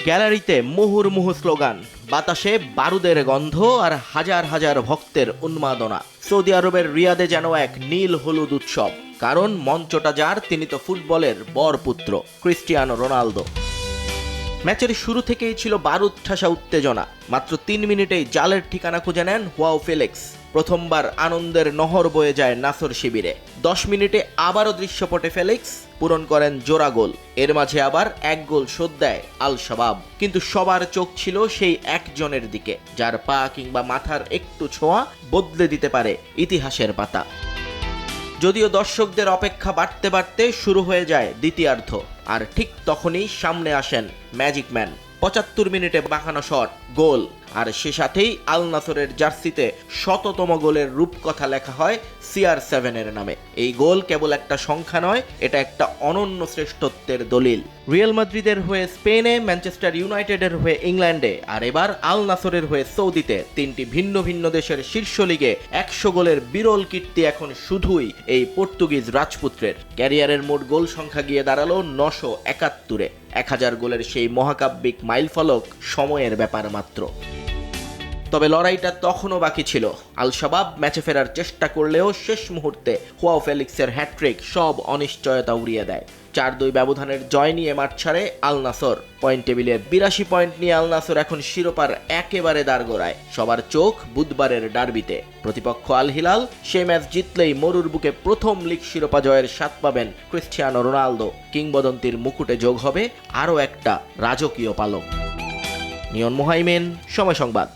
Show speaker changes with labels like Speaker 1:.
Speaker 1: গ্যালারিতে মুহুর্মুহু স্লোগান, বাতাসে বারুদের গন্ধ আর হাজার হাজার ভক্তের উন্মাদনা। সৌদি আরবের রিয়াদে যেন এক নীল হলুদ উৎসব, কারণ মঞ্চটা যার, তিনি তো ফুটবলের বরপুত্র ক্রিস্টিয়ানো রোনালদো। ম্যাচের শুরু থেকেই ছিল বারুদ ঠাসা উত্তেজনা। মাত্র 3 মিনিটেই জালের ঠিকানা খুঁজে নেন হুয়াও ফেলিক্স। প্রথমবার আনন্দের নহর বয়ে যায় নাসর শিবিরে। 10 মিনিটে আবারও দৃশ্যপটে ফেলিক্স পূরণ করেন জোড়া গোল। এর মাঝে আবার এক গোল শোধ দেয় আল শাবাব। কিন্তু সবার চোখ ছিল সেই একজনের দিকে, যার পা কিংবা মাথার একটু ছোঁয়া বদলে দিতে পারে ইতিহাসের পাতা। যদিও দর্শকদের অপেক্ষা বাড়তে বাড়তে শুরু হয়ে যায় দ্বিতীয়ার্ধ, আর ঠিক তখনই সামনে আসেন ম্যাজিক ম্যান। 75 মিনিটে বাঁকানো শট, গোল, আর সে সাথেই আল নাসরের জার্সিতে 100তম গোলের রূপকথা লেখা হয় CR7 এর নামে। এই গোল কেবল একটা সংখ্যা নয়, এটা একটা অনন্য শ্রেষ্ঠত্বের দলিল। রিয়াল মাদ্রিদের হয়ে স্পেনে, ম্যানচেস্টার ইউনাইটেডের হয়ে ইংল্যান্ডে, আর এবার আল নাসরের হয়ে সৌদিতে, 3টি ভিন্ন ভিন্ন দেশের শীর্ষ লিগে 100 গোলের বিরল কীর্তি এখন শুধুই এই পর্তুগিজ রাজপুত্রের। ক্যারিয়ারের মোট গোল সংখ্যা গিয়ে দাঁড়ালো 971-এ। 1000 গোলের সেই মহাকাব্যিক মাইলফলক সময়ের ব্যাপার মাত্র। তবে লড়াইটা তখনও বাকি ছিল। আল শাবাব ম্যাচে ফেরার চেষ্টা করলেও শেষ মুহূর্তে হুয়াও ফেলিক্সের হ্যাট্রিক সব অনিশ্চয়তা উড়িয়ে দেয়। 4-2 ব্যবধানের জয় নিয়ে মাঠ ছাড়ে আল নাসর। পয়েন্ট টেবিলে 82 পয়েন্ট নিয়ে আল নাসর এখন শিরোপার একেবারে দাঁড়গোড়ায়। সবার চোখ বুধবারের ডার্বিতে। প্রতিপক্ষ আল হিলাল, সে ম্যাচ জিতলেই মরুর বুকে প্রথম লিগ শিরোপা জয়ের স্বাদ পাবেন ক্রিস্টিয়ানো রোনালদো। কিংবদন্তির মুকুটে যোগ হবে আরও একটা রাজকীয় পালক। নিয়ন মোহাইমেন, সময় সংবাদ।